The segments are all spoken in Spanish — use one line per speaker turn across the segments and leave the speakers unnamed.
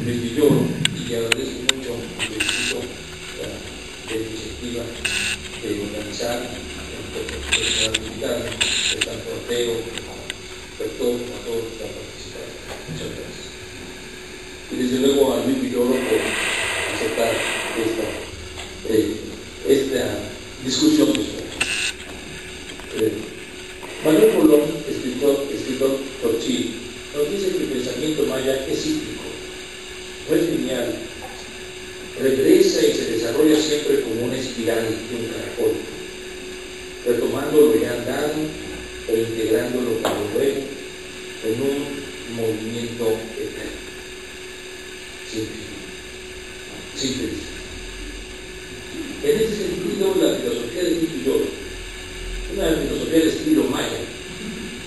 Luis Villoro, y agradezco mucho el equipo de iniciativa de organizar el tanto Ortego, rector, a todos los que han participado. Muchas gracias. Y desde luego a Luis Villoro por aceptar esta discusión de su Manuel Colón, escritor torchil, nos dice que el pensamiento maya es cíclico, no es lineal, regresa y se desarrolla siempre como una espiral de un caracol, retomando lo ya andado e integrándolo con lo nuevo en un movimiento eterno. Síntesis. En ese sentido, la filosofía de Villoro, una filosofía de estilo maya,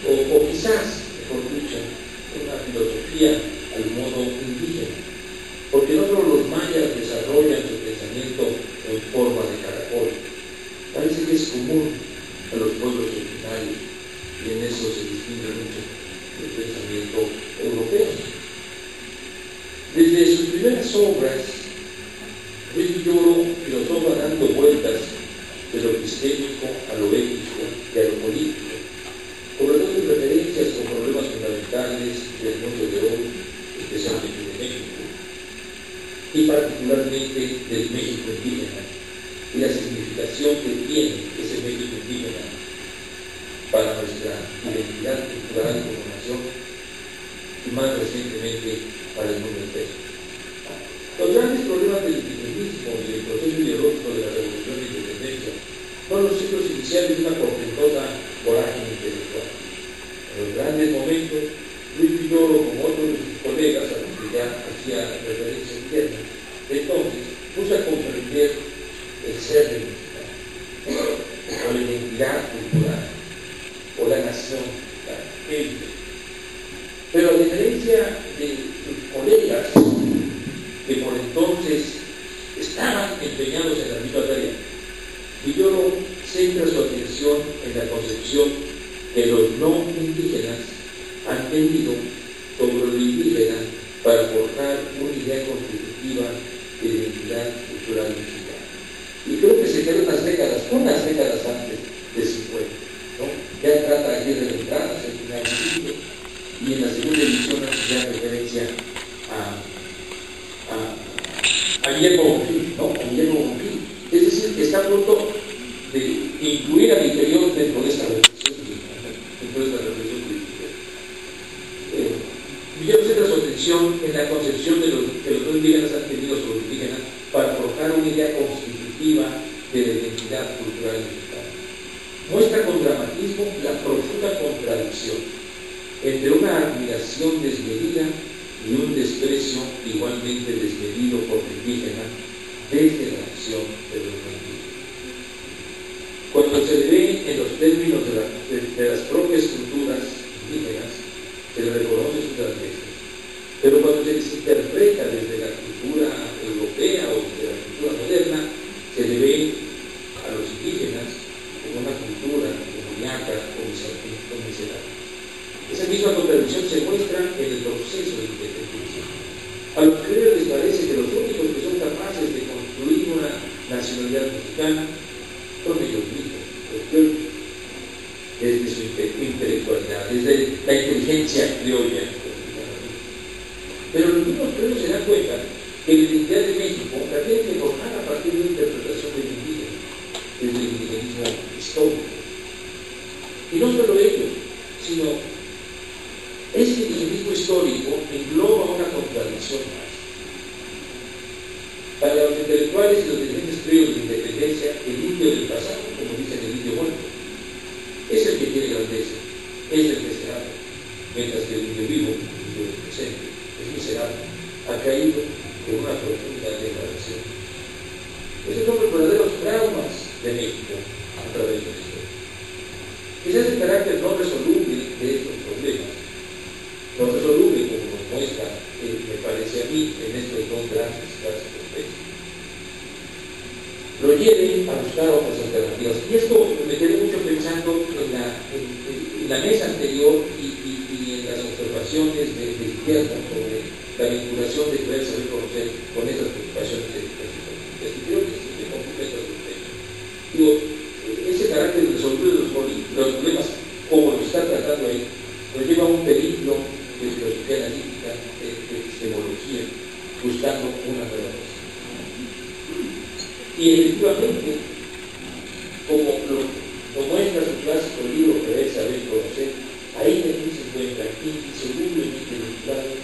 o quizás, mejor dicho, una filosofía al modo indígena, porque no solo los mayas desarrollan su pensamiento en forma de caracol, parece que es común a los pueblos originarios, y en eso se distingue mucho del pensamiento europeo. Desde sus primeras obras, Luis Villoro filosofa dando vueltas de lo epistémico a lo ético y a lo político, cobrando referencias con problemas fundamentales del mundo de hoy, especialmente de México, y particularmente del México indígena, y la significación que tiene ese México indígena para nuestra identidad cultural como nación, y más recientemente para el mundo entero. Los grandes problemas del indigenismo y del proceso ideológico de la revolución de independencia son los ciclos iniciales de una portentosa vorágine intelectual. En los grandes momentos, Luis Villoro, como otros de sus colegas a los que ya hacía referencia interna, entonces busca comprender el ser del mexicano, o la identidad cultural, o la nación, la gente. Pero a diferencia de sus colegas, que por entonces estaban empeñados en la misma tarea, Villoro centra su atención en la concepción que los no indígenas han tenido sobre lo indígena para forjar una idea constitutiva de identidad cultural mexicana. Y creo que se quedó unas décadas antes de 50, ¿no? Ya trata aquí de entradas en final del libro, y en la segunda edición hace ya referencia a Guillermo Bonfil, ¿no? A Guillermo Bonfil. Es decir, que está a punto de incluir al interior dentro de esta reflexión política. Villoro centra su atención en la concepción de los que los indígenas han tenido sobre los indígenas para forjar una idea constitutiva de la identidad cultural mexicana. Muestra con dramatismo la profunda contradicción entre una admiración desmedida y un desprecio igualmente desmedido por el indígena desde la acción de los indígenas. Cuando se le ve en los términos de las propias culturas indígenas, se le reconoce sus grandezas, pero cuando se les interpreta desde la cultura europea o desde la cultura moderna, se le ve a los indígenas como una cultura demoníaca o miserable. Esa misma contradicción se muestra en el proceso de independencia. A los creadores les parece que los únicos que son capaces de construir una nacionalidad mexicana son ellos mismos, los pueblos, desde su intelectualidad, desde la inteligencia criolla. Pero los mismos pueblos se dan cuenta que la identidad de México la tiene que forjar a partir de una interpretación del indígena, desde el indigenismo histórico. Y no solo ellos, sino este indigenismo histórico engloba una contradicción más. Para los intelectuales y los dirigentes criollos de independencia, el indio del pasado, como dicen el indio muerto, es el que tiene grandeza, es el que se habla, mientras que el indio vivo, el indio del presente, es miserable, ha caído en una profunda degradación. Esos son los verdaderos traumas de México a través de la historia. Quizás el carácter no resoluble de estos problemas, no resoluble como nos muestra, me parece a mí, en estos dos grandes clásicos textos, lo lleve a buscar otras alternativas. Y esto me quedé mucho pensando en la mesa anterior y en las observaciones de Guillermo sobre la vinculación de querer saber conocer con esas preocupaciones educativas. Creo que sí se complica esta cuestión. Digo, ese carácter de resolver los problemas como lo está tratando ahí, nos lleva a un periplo de filosofía analítica, de epistemología, buscando una nueva cosa. Y efectivamente, como lo muestra su clásico libro Querer Saber Conocer, ahí también se encuentra indisolublemente vinculado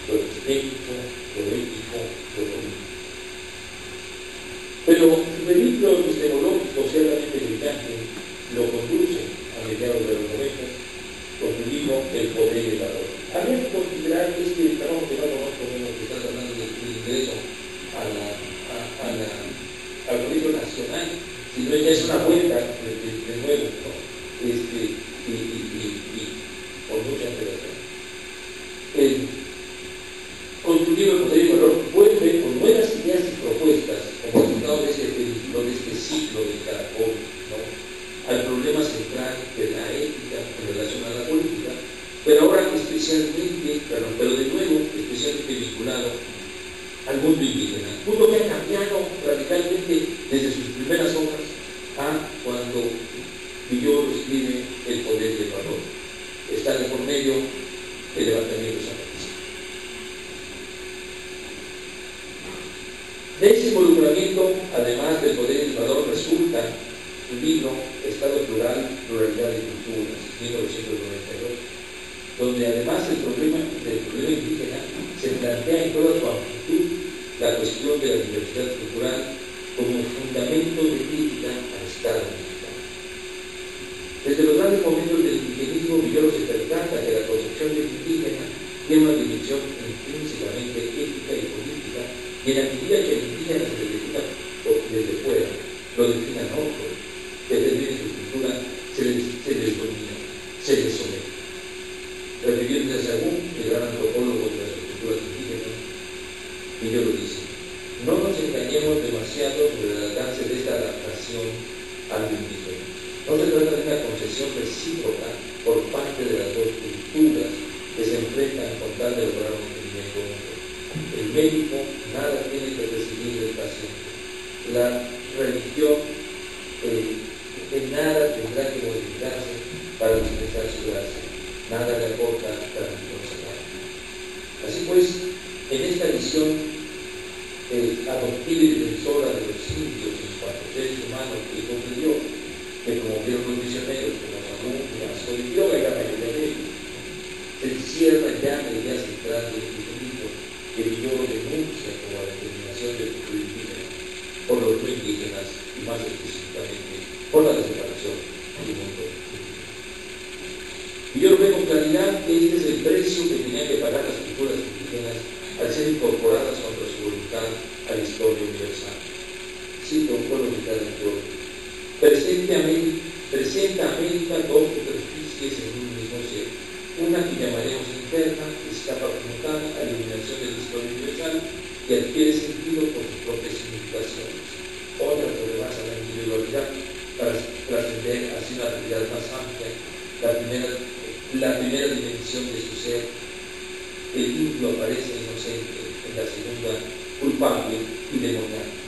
lo estético, lo ético, lo político. Pero su periplo epistemológico ciertamente brillante lo conduce a mediados de los 90 con su libro El Poder y el Valor. Habría que considerar que este trabajo que no conozco como que estás hablando del ingreso al Colegio Nacional, sino ya es una vuelta de nuevo, ¿no? Por mucha antelación. Con su libro El Poder y el Valor vuelve con nuevas ideas y propuestas como resultado de este ciclo de caracol, ¿no? Al problema central de la ética en relación a la política, pero ahora especialmente vinculado al mundo indígena, mundo que ha cambiado radicalmente desde sus primeras obras a cuando Villoro escribe El Poder y el Valor. Está de por medio el levantamiento zapatista. De ese involucramiento, además del Poder y el Valor, resulta su libro Estado Plural, Pluralidad de Culturas, 1992, donde además del problema indígena se plantea en toda su amplitud la cuestión de la diversidad cultural como fundamento de crítica al Estado mexicano. Desde los grandes momentos del indigenismo, Villoro se percata que la concepción del indígena tiene una dimensión intrínsecamente ética y política, y en la medida que el indígena se le defina desde fuera, lo definan otros, que determinen su cultura, se les domina, se les somete. Refiriéndose a Sagún, el gran antropólogo de las culturas indígenas, Villoro dice: no nos engañemos demasiado sobre el alcance de esta adaptación al indígena. No se trata de una concesión recíproca por parte de las dos culturas que se enfrentan con tal de lograr un entendimiento único. El médico nada tiene que recibir del paciente. La religión en nada tendrá que modificarse para dispensar su gracia. Nada le aporta la religión sagrada. Así pues, en esta visión adoptiva y defensora de los indios en cuanto a seres humanos que comprendió, que promovieron los misioneros como Sagún, Vasco y creo que la mayoría de ellos, se encierra ya en la idea central del indigenismo que Villoro denuncia como la determinación del futuro indígena por los no indígenas y más específicamente por la separación del mundo. Villoro ve con claridad que este es el precio que tenían que pagar las culturas indígenas al ser incorporadas contra su voluntad a la historia universal. Cito un pueblo de cada entorno. Presenta a América dos superficies en un mismo ser. Una que llamaremos interna, que escapa como tal a la iluminación de la historia universal y adquiere sentido por sus propias significaciones. Otra que rebasa la individualidad para trascender hacia una realidad más amplia, la primera dimensión de su ser. El indio aparece inocente, en la segunda culpable y demoníaco.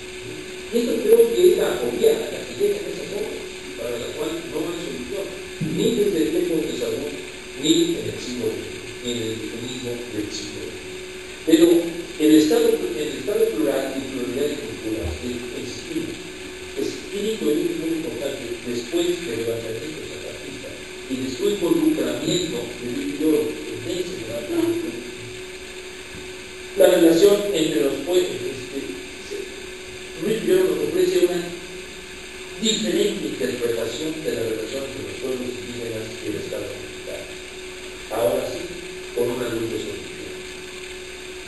Y esto creo que es la apoya a la que llega en esas obras, para la cual no hay solución, ni desde el tiempo de Sagún, ni en el siglo XX, ni en el indigenismo del siglo XX. Pero el estado plural y pluralidad de culturas, el espíritu es muy importante después del levantamiento zapatista y después involucramiento de Villoro en ese levantamiento. La relación entre los pueblos, Luis Villoro nos ofrece una diferente interpretación de la relación entre los pueblos indígenas y el Estado mexicano. Ahora sí, con una luz de solución.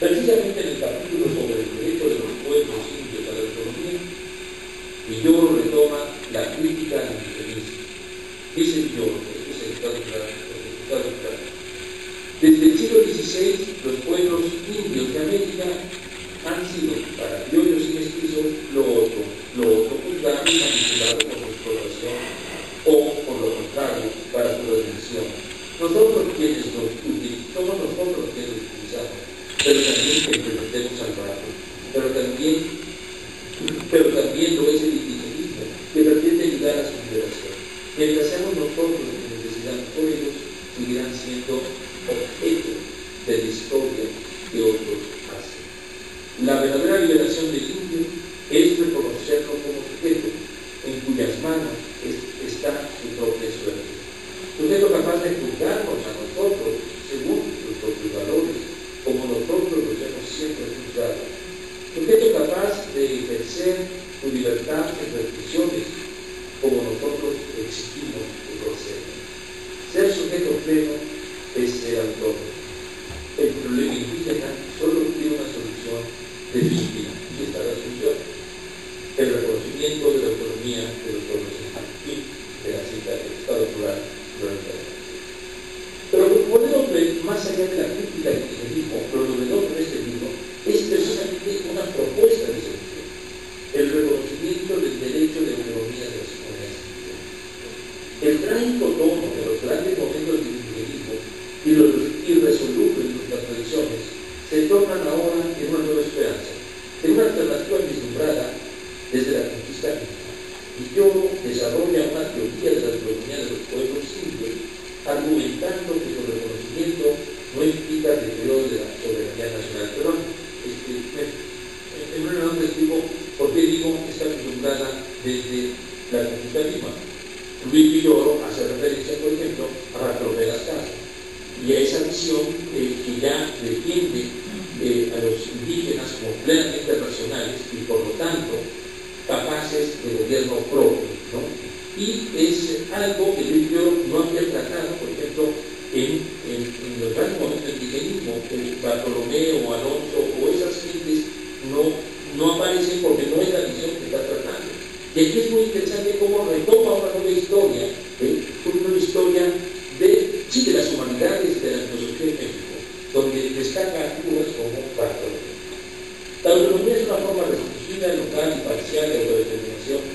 Precisamente en el capítulo sobre el derecho de los pueblos indios a la autonomía, Villoro retoma la crítica al indigenismo. Dice Villoro, este es el Estado claro. Desde el siglo XVI, los pueblos indios de América han sido, para criollos y mestizos, lo otro juzgado y manipulado por su explotación o, por lo contrario, para su redención. Nosotros quienes los utilizamos, somos nosotros quienes los utilizamos, pero que pretendemos salvar, pero también lo es el indigenismo, que pretende ayudar a su liberación. Mientras seamos nosotros los que necesitamos por ellos, seguirán siendo objeto de la historia que otros hacen. La verdadera liberación del indio es reconocerlo como sujeto, en cuyas manos está su propia suerte. Sujeto capaz de juzgarnos a nosotros según sus propios valores, como nosotros los hemos siempre juzgado. Sujeto capaz de ejercer su libertad en restricciones, como nosotros exigimos que proceda. Ser sujeto pleno es ser autónomo. El problema indígena solo tiene una solución definitiva, y esta es la solución: el reconocimiento de la autonomía de los pueblos indígenas, de la cita del Estado plural. Pero volvemos más allá de la crítica del indigenismo, lo novedoso de este libro es precisamente una propuesta de solución: el reconocimiento del derecho de autonomía de las comunidades indígenas. El trágico tono de los grandes momentos del indigenismo y los irresolubles de las tradiciones se tornan ahora en una nueva esperanza, en una alternativa vislumbrada desde la conquista misma. Y Villoro desarrolla una teoría de la autonomía de los pueblos indios, argumentando que su reconocimiento no implica el deterioro de la soberanía nacional. Perdón, en un momento explico por qué digo que está vislumbrada desde la conquista misma. Luis Villoro hace referencia, por ejemplo, a Bartolomé Las Casas y a esa visión que ya defiende a los indígenas como plenamente racionales y por lo tanto capaces de gobierno propio, ¿no? Y es algo que Luis Villoro no había tratado, por ejemplo, en los grandes momentos del indigenismo. Bartolomé o Alonso o esas gentes no aparecen porque no es la visión que está tratando. Y aquí es muy interesante cómo retoma una nueva historia, una historia de las humanidades, de la filosofía en México, donde destaca figuras como Bartolomé. La autonomía es una forma restringida, local y parcial de autodeterminación,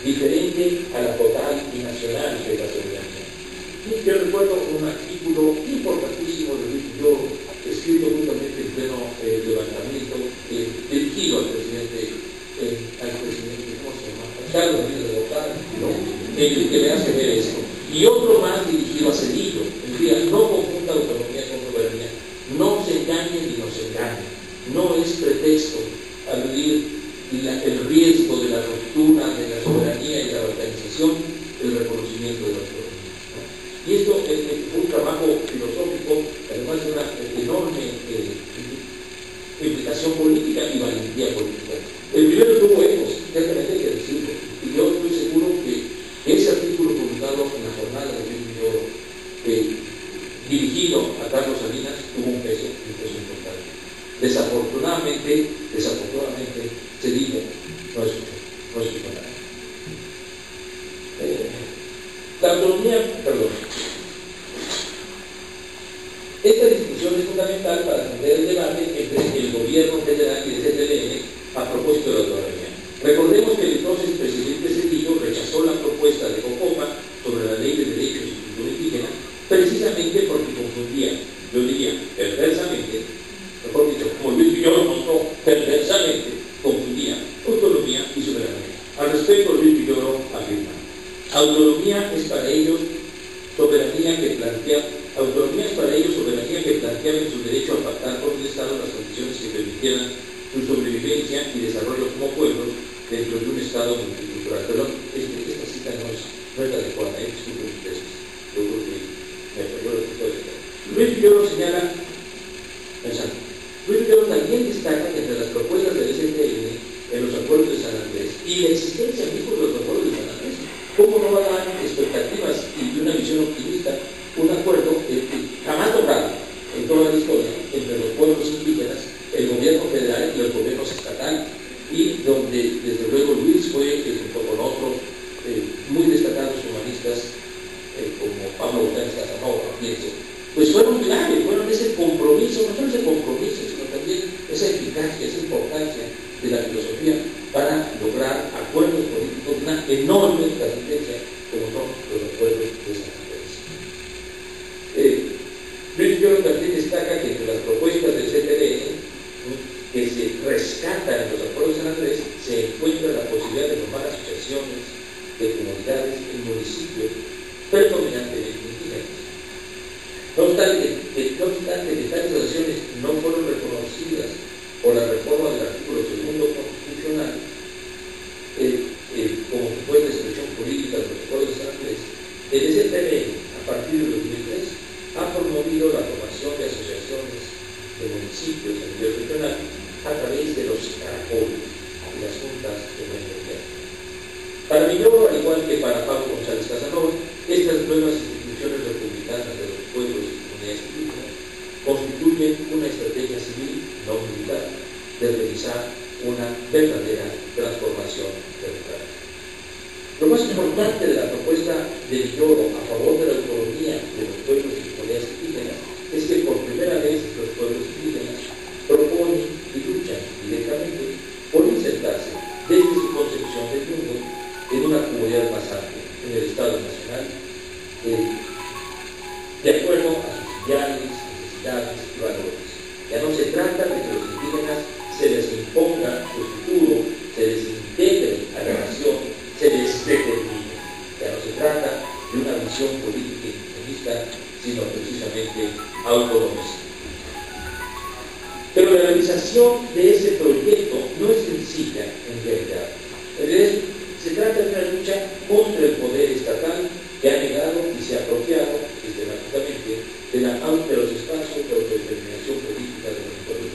diferente a la total y nacional de la soberanía. Yo recuerdo un artículo importantísimo de Luis Villoro, escrito justamente en pleno levantamiento, dirigido al presidente, ¿cómo se llama? Carlos Díaz de Botán, ¿no? Que le hace ver esto. Y otro más dirigido a Cedillo, no confunda autonomía con soberanía, no se engañen ni nos engañen, no es pretexto aludir el riesgo de la ruptura de la soberanía y la organización, el reconocimiento de la autonomía. Y esto es un trabajo filosófico, además de una enorme implicación política y valentía política. El primero tuvo ecos, ciertamente hay que decirlo, y yo estoy seguro que ese artículo publicado en la jornada de Luis Villoro, dirigido a Carlos Salinas, tuvo un peso importante. Desafortunadamente, Cedillo no escuchó nada. La autonomía, esta discusión es fundamental para atender el debate entre el gobierno federal y el CTLN a propósito de la autonomía. Recordemos que el entonces presidente Cedillo rechazó la propuesta de Jocopa sobre la ley de derechos y cultura indígena precisamente porque confundía, yo diría perversamente, mejor dicho, como Luis Villoro mostró, perversamente confundía autonomía y soberanía. Al respecto, Luis Villoro afirma: autonomía es para ellos soberanía que planteaban su derecho a pactar con el Estado las condiciones que permitieran su sobrevivencia y desarrollo como pueblos dentro de un Estado multicultural. Perdón, esta cita no es la adecuada, disculpen ustedes. Yo creo que me falló la respuesta. Luis Villoro señala, Luis Villoro también destaca que entre las propuestas del STN en los acuerdos de San Andrés y la existencia misma de los acuerdos de San Andrés, ¿cómo no va a dar expectativas y una visión optimista un acuerdo que jamás logrado en toda la historia entre los pueblos indígenas, el gobierno federal y los gobiernos estatales, y donde desde luego Luis fue, junto con otros muy destacados humanistas como Pablo González Casanova, pienso, pues fueron clave, fueron ese compromiso, no solo ese compromiso, sino también esa eficacia, esa importancia de la filosofía para lograr acuerdos políticos de una enorme trascendencia como son los acuerdos de San Andrés. Luis Villoro también destaca que entre las propuestas del CTLN asociaciones de comunidades en municipios predominantemente indígenas. No obstante que tales asociaciones no fueron reconocidas por la reforma del artículo 2 constitucional como que fue la expresión política del protocolo de San Andrés, en ese terreno, a partir de 2003, ha promovido la formación de asociaciones de municipios a nivel regional a través de los caracoles y las juntas de buen gobierno. Para Villoro, al igual que para Pablo González Casanova, estas nuevas instituciones republicanas de los pueblos y comunidades indígenas constituyen una estrategia civil no militar de realizar una verdadera transformación democrática. Lo más importante de la propuesta de Villoro a favor de la autonomía de los pueblos y comunidades indígenas es que por primera vez los pueblos indígenas proponen y luchan directamente por insertarse desde su concepción del mundo en una comunidad más amplia, en el Estado Nacional, de acuerdo a sus ideales, necesidades y valores. Ya no se trata de que los indígenas se les imponga su futuro, se les integre a la nación, se les determine. Ya no se trata de una visión política indigenista, sino precisamente autonomista. Pero la realización de ese proyecto no es sencilla en realidad. Se trata de una lucha contra el poder estatal que ha negado y se ha apropiado sistemáticamente de los espacios de autodeterminación política de los pueblos.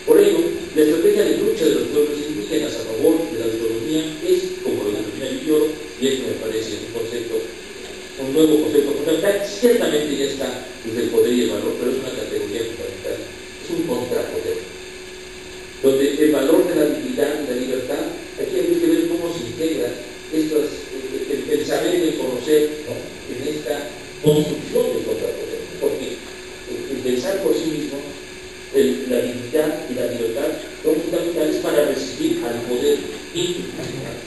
Por ello, la estrategia de lucha de los pueblos indígenas a favor de la autonomía es, como lo denomina Villoro, y esto me parece un nuevo concepto fundamental, ciertamente ya está desde el poder y el valor, pero es una categoría fundamental, es un contrapoder, donde el valor de la dignidad y la libertad, aquí hay que ver cómo se integra el saber y el conocer, ¿no?, en esta construcción del contrapoder, porque el pensar por sí mismo, la dignidad y la libertad son fundamentales para recibir al poder institucional.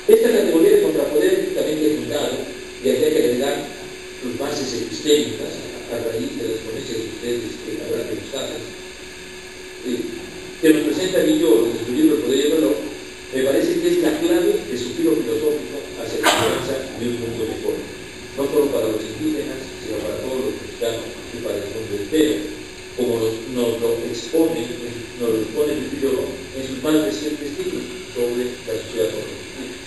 Esta categoría de contrapoder también es fundado, y habría que agregar sus bases epistémicas a raíz de las ponencias de ustedes que habrá que buscarlas, que nos presenta Villoro en su libro El Poder y el Valor. Me parece que es la clave de su giro filosófico hacia la esperanza de un mundo mejor, no solo para los indígenas, sino para todos los mexicanos y para el mundo entero, como nos lo expone Villoro en sus más recientes libros sobre la sociedad constitutiva,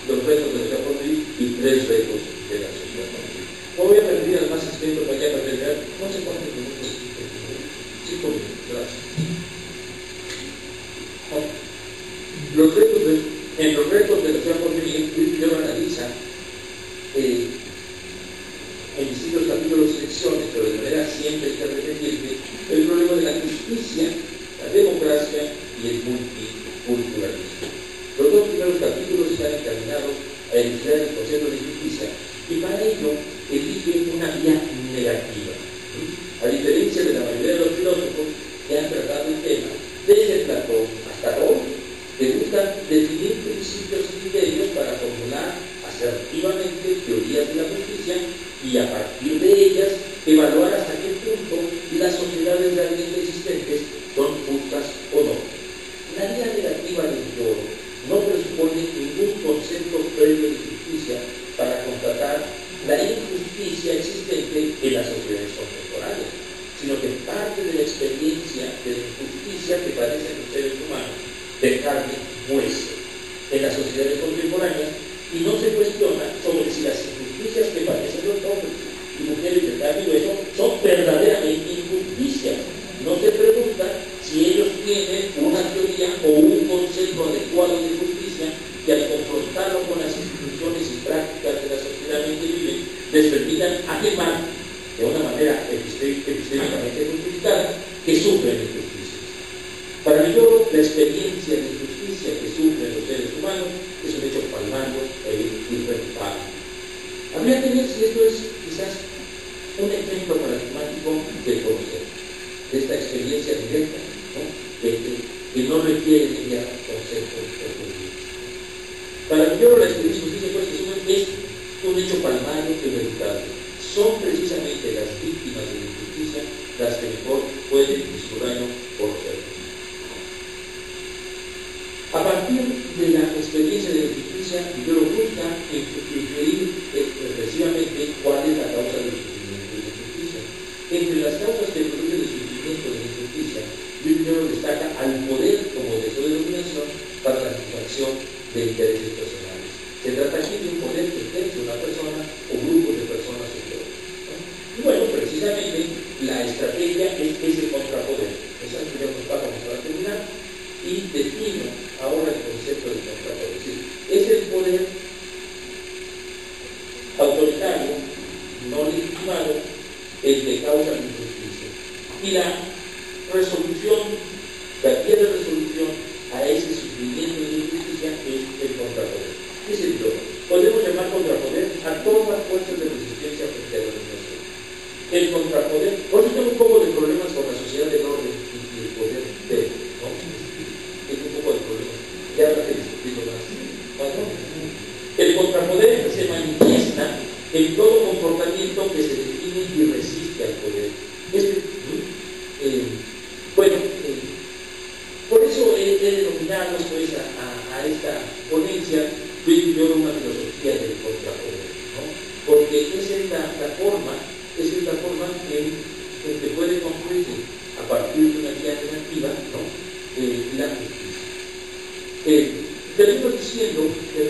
los retos de la sociedad constitutiva y 3 retos de la sociedad constitutiva. No voy a referir al más extenso para allá para terminar, no sé cuántos minutos, 5 minutos, gracias. En los retos de la sociedad constitutiva, Villoro analiza en distintos capítulos y secciones, pero de manera siempre interdependiente, el problema de la justicia, la democracia y el multiculturalismo. Los 2 primeros capítulos están encaminados a ilustrar el concepto de justicia y para ello elige una vía negativa. A diferencia de la mayoría de los filósofos que han tratado el tema, desde Platón hasta hoy, que buscan definir principios y criterios para formular asertivamente teorías de la justicia y a partir de ellas evaluar hasta qué punto las sociedades realmente existentes son justas o no. La vía negativa del Villoro no presupone ningún concepto previo de justicia para constatar la injusticia existente en las sociedades contemporáneas, sino que parte de la experiencia de la injusticia que padecen los seres humanos de carne y hueso en las sociedades contemporáneas, y no se cuestiona sobre si las injusticias que padecen los hombres y mujeres de carne y hueso son verdaderamente injusticias. No se pregunta si ellos tienen una teoría o un concepto adecuado de justicia que al confrontarlo con las instituciones y prácticas de la sociedad en que viven, les permitan afirmar de una manera epistémicamente justificada que sufren injusticias. Para Villoro, la experiencia de injusticia que sufren los seres humanos es un hecho palmario e irrefutable. Habría que ver si esto es quizás un ejemplo paradigmático del conocer, de esta experiencia directa, ¿no?, que no requiere ya conceptos profundos. Para Villoro, la experiencia de justicia pues, es un hecho palmario e irrefutable. Son precisamente las víctimas de la injusticia las que mejor pueden, en su daño, conocer. A partir de la experiencia de la justicia, yo lo busca inferir expresivamente cuál es la causa del sufrimiento de la injusticia. Entre las causas que producen el sufrimiento de la injusticia, yo destaca al poder como deseo de dominación para la satisfacción de intereses personales. Se trata aquí de un poder que ejerce una persona o grupos de personas sobre otras, ¿no? Y bueno, precisamente la estrategia es ese contrapoder. Esa es la que vamos para terminar. Y defino ahora el concepto de contrapoder. Es el poder autoritario, no legitimado, el que causa la injusticia. Y la resolución, la vía de resolución a ese sufrimiento de injusticia es el contrapoder. ¿Qué es el yo? Podemos llamar contrapoder a todas las fuerzas de resistencia frente a la dominación. El contrapoder, por eso tengo un poco de problemas con la sociedad del orden y el poder de, ¿no? Tengo un poco de problemas. Ya habrá que discutirlo más. El contrapoder se manifiesta en todo comportamiento que se define y resiste al poder. Por eso he denominado pues, a esta ponencia una filosofía del contrapoder, ¿no? Porque es esta forma en que puede concluirse a partir de una guía alternativa, ¿no? La justicia. Termino diciendo que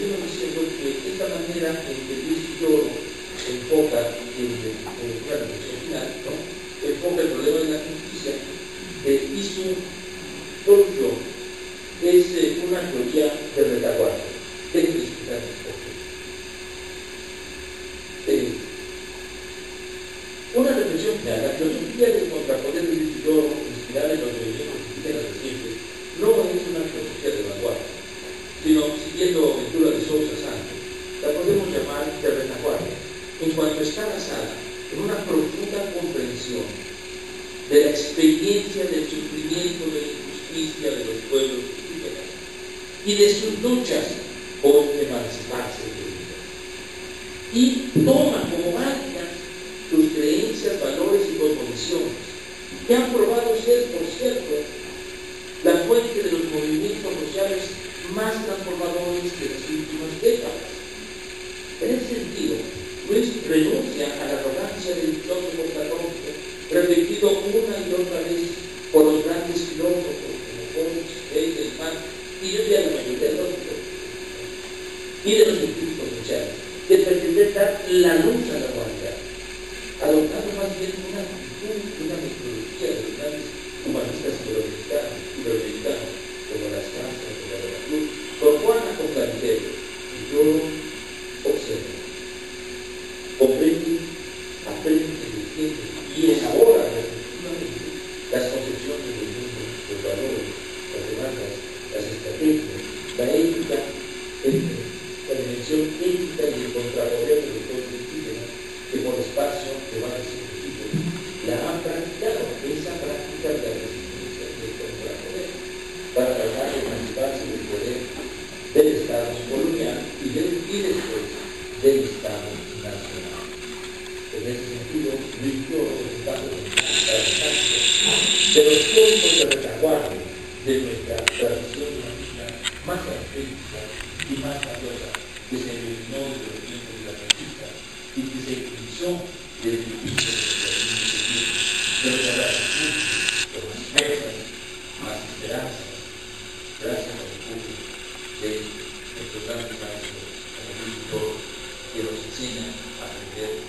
esta manera en que Luis Lloro enfoca una reflexión final, ¿no? Enfoca el problema de la justicia y su solución es una teoría de retaguardia. Déjenme explicar un poco. Una reflexión final, la filosofía del contrapoder de Luis Lloro, inspirada en los movimientos indígenas recientes, no es una filosofía de vanguardia, sino siguiendo Ventura de Sousa Santos, la podemos llamar de retaguardia, en cuanto está basada en una profunda comprensión de la experiencia del sufrimiento, de la injusticia de los pueblos indígenas y de sus luchas por emanciparse de ellas. Y toma como básicas sus creencias, valores y cosmovisiones, que han probado ser, por cierto, la fuente de los movimientos sociales más transformadores de las últimas décadas. En ese sentido, Luis renuncia a la arrogancia del filósofo platónico, repetido una y otra vez por los grandes filósofos como Hobbes, Hegel, Marx y yo diría la mayoría de los filósofos y de los científicos sociales, de pretender dar la luz a la humanidad, adoptando más bien una actitud, una metodología de los grandes humanistas iberoamericanos, como las Casas, como la Cruz, por Juana con Candelo. Y yo observo, comprende, aprende, entiende y elabora efectivamente las concepciones del mundo, los valores, las demandas, las estrategias, la ética, la dimensión ética y el contrapoder de los pueblos indígenas que por espacio que van a ser científicos la han practicado, esa práctica de la resistencia del contrapoder para tratar de emanciparse del poder del Estado colonial y después del Estado nacional. En ese sentido, Luis Lloro presentando de los códigos de retaguardia de nuestra tradición humanista más auténtica y más valiosa, que se eliminó desde los tiempos de la conquista y que se utilizó desde el inicio de nuestra vida, pero que habrá con más fuerzas, más esperanzas, gracias al recurso de estos grandes maestros como Luis Lloro, que nos enseñan a aprender